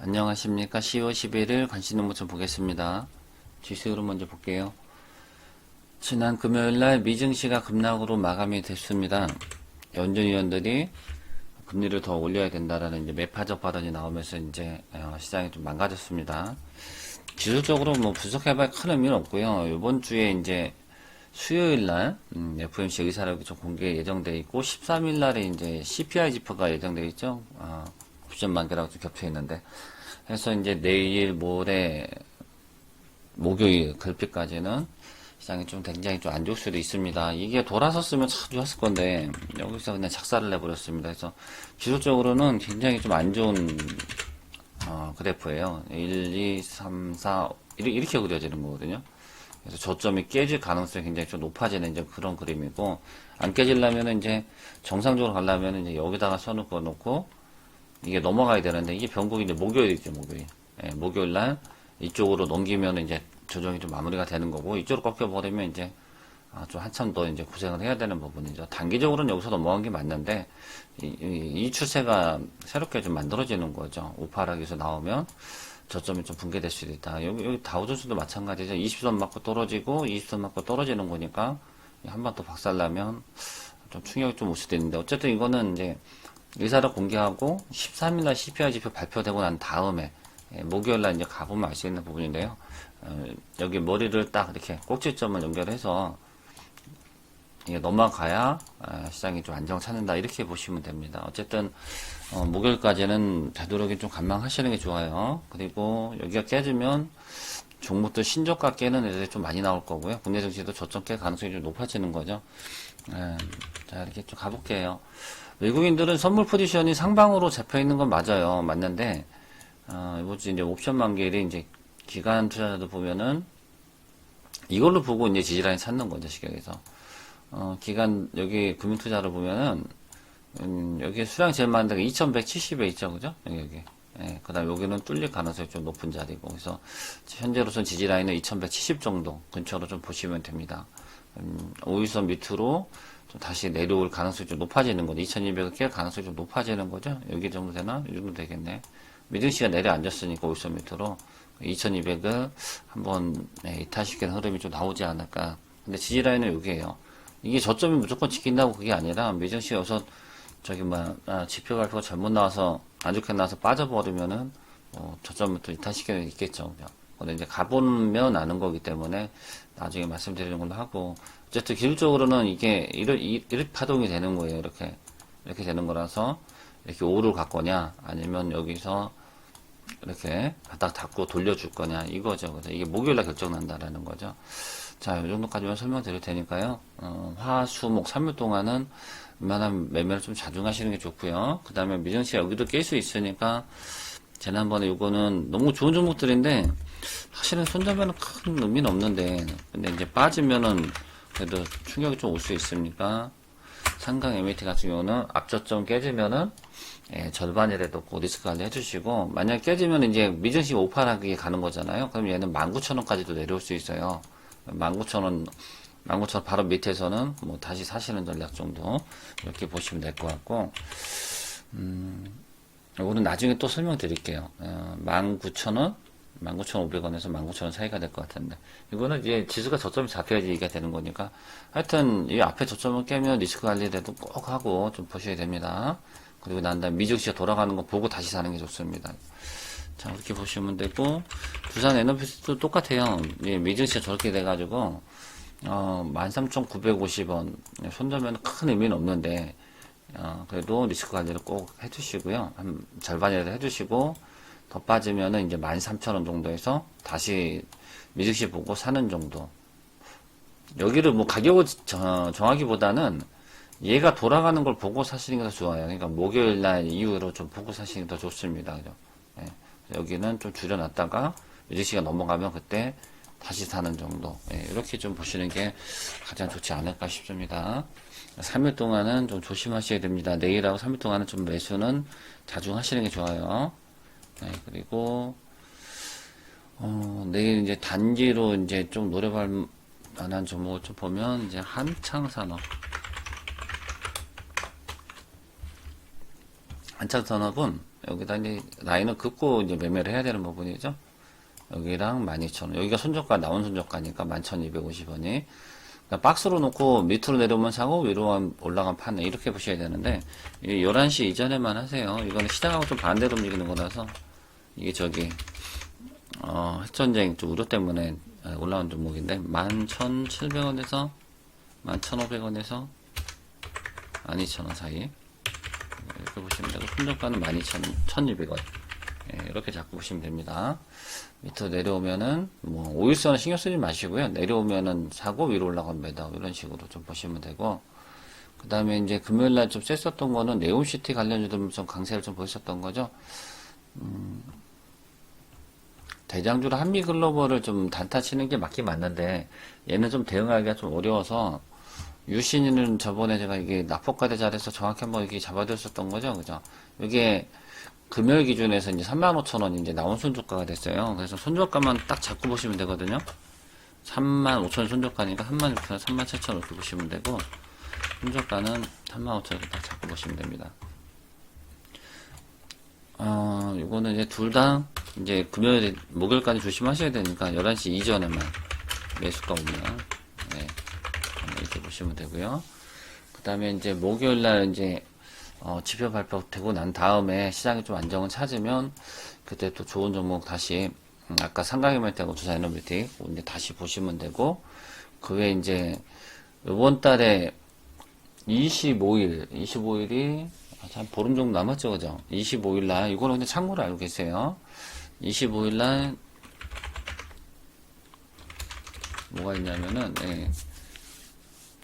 안녕하십니까. 10월 11일 관심노무 좀 보겠습니다. 지수로 먼저 볼게요. 지난 금요일날 미증시가 급락으로 마감이 됐습니다. 연준위원들이 금리를 더 올려야 된다라는 이제 매파적 발언이 나오면서 이제 시장이 좀 망가졌습니다. 지수적으로 뭐 분석해봐야 큰 의미는 없고요. 이번 주에 이제 수요일날 FOMC 의사록이 좀 공개 예정돼 있고 13일날에 이제 CPI 지표가 예정돼 있죠. 옵션 만기라고 좀 겹쳐 있는데, 그래서 이제 내일 모레 목요일 글피까지는 시장이 좀 굉장히 좀 안 좋을 수도 있습니다. 이게 돌아섰으면 참 좋았을 건데 여기서 그냥 작사를 내버렸습니다. 그래서 기술적으로는 굉장히 좀 안 좋은 그래프예요. 1, 2, 3, 4 이렇게 그려지는 거거든요. 그래서 저점이 깨질 가능성이 굉장히 좀 높아지는 이제 그런 그림이고, 안 깨지려면 이제 정상적으로 가려면 이제 여기다가 선을 그어놓고 이게 넘어가야 되는데, 이게 변곡이 이제 목요일이죠, 목요일. 목요일 날 이쪽으로 넘기면 이제 조정이 좀 마무리가 되는 거고, 이쪽으로 꺾여버리면 이제 좀 한참 더 이제 고생을 해야 되는 부분이죠. 단기적으로는 여기서 넘어간 게 맞는데, 이 추세가 새롭게 좀 만들어지는 거죠. 우파락에서 나오면 저점이 좀 붕괴될 수도 있다. 여기 다우존스도 마찬가지죠. 20선 맞고 떨어지고 20선 맞고 떨어지는 거니까 한 번 더 박살나면 좀 충격이 좀 올 수도 있는데, 어쨌든 이거는 이제 의사를 공개하고 13일날 CPI 지표 발표되고 난 다음에 목요일날 이제 가보면 알 수 있는 부분인데요. 여기 머리를 딱 이렇게 꼭지점을 연결해서 이게 넘어가야 시장이 좀 안정 찾는다, 이렇게 보시면 됩니다. 어쨌든 목요일까지는 되도록이 좀 관망하시는 게 좋아요. 그리고 여기가 깨지면 종목도 신저가 깨는 애들이 좀 많이 나올 거고요. 국내 증시도 저점 깰 가능성이 좀 높아지는 거죠. 자, 이렇게 좀 가볼게요. 외국인들은 선물 포지션이 상방으로 잡혀 있는 건 맞아요. 맞는데 이번 주 이제 옵션 만기일이 이제 기간 투자자들 보면은 이걸로 보고 이제 지지라인 찾는 거죠, 시각에서. 기간, 여기 금융투자를 보면은, 여기 수량이 제일 많은 데가 2170에 있죠, 그죠? 여기. 그 다음 여기는 뚫릴 가능성이 좀 높은 자리고, 그래서 현재로선 지지라인은 2170 정도 근처로 좀 보시면 됩니다. 5일선 밑으로 좀 다시 내려올 가능성이 좀 높아지는 거죠. 2200을 깰 가능성이 좀 높아지는 거죠. 여기 정도 되나? 이 정도 되겠네. 미등시가 내려앉았으니까 5일선 밑으로 2200을 한번 이탈시키는 흐름이 좀 나오지 않을까. 근데 지지라인은 여기에요. 이게 저점이 무조건 지킨다고 그게 아니라, 미증시 여기서 지표 발표가 잘못 나와서 안 좋게 나와서 빠져버리면은 저점부터 이탈시키는 게 있겠죠. 근데 이제 가보면 아는 거기 때문에 나중에 말씀드리는 걸로 하고, 어쨌든 기술적으로는 이게 이렇게 파동이 되는 거예요. 이렇게 되는 거라서 이렇게 5를 갖거냐, 아니면 여기서 이렇게 바닥 닫고 돌려줄 거냐, 이거죠. 그래서 이게 목요일날 결정난다라는 거죠. 자, 이 정도까지만 설명드릴 테니까요. 화, 수, 목 3일 동안은 웬만한 매매를 좀 자중하시는 게 좋고요. 그 다음에 미정시 여기도 깰 수 있으니까, 지난번에 이거는 너무 좋은 종목들인데, 사실은 손잡이는 큰 의미는 없는데, 근데 이제 빠지면은 그래도 충격이 좀 올 수 있으니까, 상강 MAT 같은 경우는 앞저점 깨지면은, 절반이라도 리스크 관리 해주시고, 만약 깨지면 이제 미증시 오파락이 가는 거잖아요. 그럼 얘는 19,000원까지도 내려올 수 있어요. 19,000원 바로 밑에서는 뭐 다시 사시는 전략 정도, 이렇게 보시면 될 것 같고, 이거는 나중에 또 설명드릴게요. 19,000원, 19,500원에서 19,000원 사이가 될 것 같은데, 이거는 이제 지수가 저점이 잡혀야지 얘기가 되는 거니까, 하여튼 이 앞에 저점을 깨면 리스크 관리라도 꼭 하고 좀 보셔야 됩니다. 그리고 난 다음에 미증시가 돌아가는 거 보고 다시 사는 게 좋습니다. 자, 이렇게 보시면 되고, 두산 에너피스도 똑같아요. 예, 미증시가 저렇게 돼가지고 13,950원 손절면 큰 의미는 없는데, 그래도 리스크 관리를 꼭 해주시고요. 한 절반이라도 해주시고, 더 빠지면은 이제 13,000원 정도에서 다시 미증시 보고 사는 정도. 여기를 뭐 가격을 정하기보다는 얘가 돌아가는 걸 보고 사시는 게 더 좋아요. 그러니까 목요일 날 이후로 좀 보고 사시는 게 더 좋습니다. 그죠? 예. 여기는 좀 줄여놨다가 미증시가 넘어가면 그때 다시 사는 정도. 예. 이렇게 좀 보시는 게 가장 좋지 않을까 싶습니다. 3일 동안은 좀 조심하셔야 됩니다. 내일하고 3일 동안은 좀 매수는 자중하시는 게 좋아요. 예. 그리고 내일 이제 단기로 이제 좀 노려볼 만한 종목을 좀 보면, 이제 한창산업은 여기다 이제 라인을 긋고 이제 매매를 해야 되는 부분이죠. 여기랑 12,000원. 여기가 손저가, 나온 손저가니까 11,250원이. 그러니까 박스로 놓고 밑으로 내려오면 사고 위로 올라가면 파네. 이렇게 보셔야 되는데, 11시 이전에만 하세요. 이거는 시장하고 좀 반대로 움직이는 거라서, 이게 핵전쟁 좀 우려 때문에 올라온 종목인데, 11,700원에서 11,500원에서 12,000원 사이. 이렇게 보시면 되고, 손저가는 12,200원. 이렇게 잡고 보시면 됩니다. 밑으로 내려오면은, 오일선은 신경 쓰지 마시고요. 내려오면은 사고 위로 올라가면 매다. 이런 식으로 좀 보시면 되고, 그 다음에 이제 금요일날 좀 셌었던 거는 네온시티 관련주들 좀 강세를 좀 보였었던 거죠. 대장주로 한미글로벌을 좀 단타 치는 게 맞긴 맞는데, 얘는 좀 대응하기가 좀 어려워서, 유신이는 저번에 제가 이게 낙폭과대 자리에서 정확히 한번 이렇게 잡아드렸었던 거죠. 그죠? 이게 금요일 기준에서 이제 35,000원 이제 나온 손저가가 됐어요. 그래서 손저가만 딱 잡고 보시면 되거든요. 35,000원 손저가니까 36,000원, 37,000원 이렇게 보시면 되고, 손저가는 35,000원 딱 잡고 보시면 됩니다. 요거는 이제 둘 다 이제 금요일, 목요일까지 조심하셔야 되니까 11시 이전에만 매수가 오면, 네, 이렇게 보시면 되고요. 그 다음에 이제 목요일날 이제 지표 발표되고 난 다음에 시장이 좀 안정을 찾으면 그때 또 좋은 종목 다시 아까 상강에말때하고 두산에너비틱 이제 다시 보시면 되고 그 외에 이제 이번 달에 25일이 한 보름 정도 남았죠, 그죠? 25일 날 이거는 그냥 참고로 알고 계세요. 25일 날 뭐가 있냐면은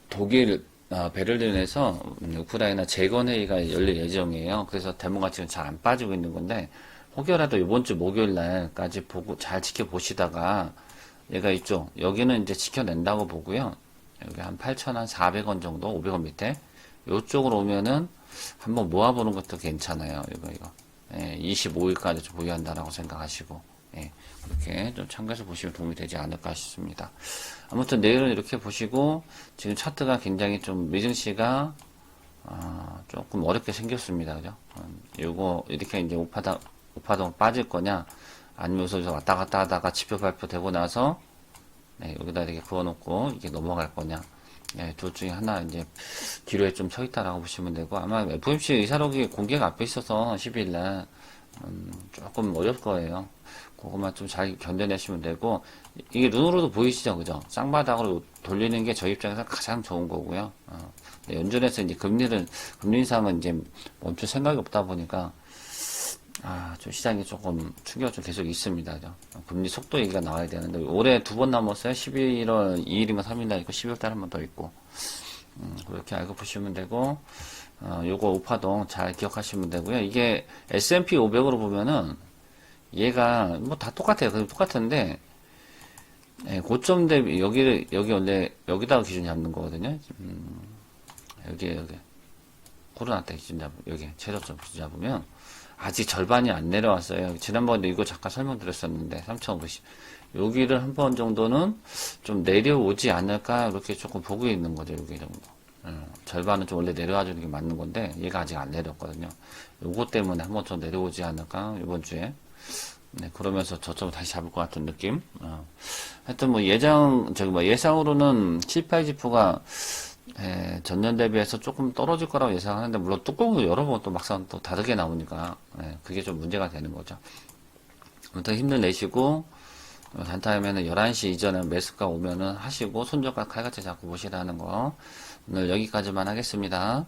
독일 베를린에서 우크라이나 재건회의가 열릴 예정이에요. 그래서 데모가 지금 잘 안 빠지고 있는 건데 혹여라도 이번 주 목요일 날까지 보고 잘 지켜보시다가 얘가 있죠. 여기는 이제 지켜낸다고 보고요. 여기 한 8,400원 정도, 500원 밑에 요쪽으로 오면은 한번 모아보는 것도 괜찮아요. 이거 25일까지 좀 보유한다라고 생각하시고 그렇게 좀 참고해서 보시면 도움이 되지 않을까 싶습니다. 아무튼 내일은 이렇게 보시고 지금 차트가 굉장히 좀 미증시가 조금 어렵게 생겼습니다. 그죠? 요거 이렇게 이제 우파동 빠질 거냐 아니면 여기서 왔다 갔다 하다가 지표 발표되고 나서 여기다 이렇게 그어놓고 이게 넘어갈 거냐 둘 중에 하나 이제 기로에 좀 서 있다라고 보시면 되고 아마 FOMC 의사록이 공개가 앞에 있어서 12일날 조금 어려울 거예요. 그것만 좀 잘 견뎌내시면 되고 이게 눈으로도 보이시죠, 그죠? 쌍바닥으로 돌리는 게 저희 입장에서 가장 좋은 거고요. 연준에서 이제 금리 인상은 이제 멈출 생각이 없다 보니까 좀 시장이 조금 충격이 좀 계속 있습니다, 그죠? 금리 속도 얘기가 나와야 되는데 올해 두 번 남았어요. 11월 2일인가 3일날 있고 12월달 한 번 더 있고 그렇게 알고 보시면 되고 요거 우파동 잘 기억하시면 되고요. 이게 S&P 500으로 보면은 얘가 뭐 다 똑같아요. 그냥 똑같은데 고점 대비 여기 원래 여기다가 기준 잡는 거거든요. 여기 코로나 때 기준 여기 최저점 기준 잡으면 아직 절반이 안 내려왔어요. 지난번에 이거 잠깐 설명드렸었는데 3,550 여기를 한 번 정도는 좀 내려오지 않을까 이렇게 조금 보고 있는 거죠. 여기 정도. 절반은 좀 원래 내려와 주는 게 맞는 건데 얘가 아직 안 내렸거든요. 요거 때문에 한 번 더 내려오지 않을까 이번 주에. 그러면서 저점을 다시 잡을 것 같은 느낌. 하여튼 뭐 예상으로는 78지표가 전년 대비해서 조금 떨어질 거라고 예상하는데 물론 뚜껑을 열어보면 또 막상 또 다르게 나오니까 그게 좀 문제가 되는 거죠. 아무튼 힘내시고 단타임에는 11시 이전에 매수가 오면은 하시고 손절가 칼같이 잡고 보시라는 거 오늘 여기까지만 하겠습니다.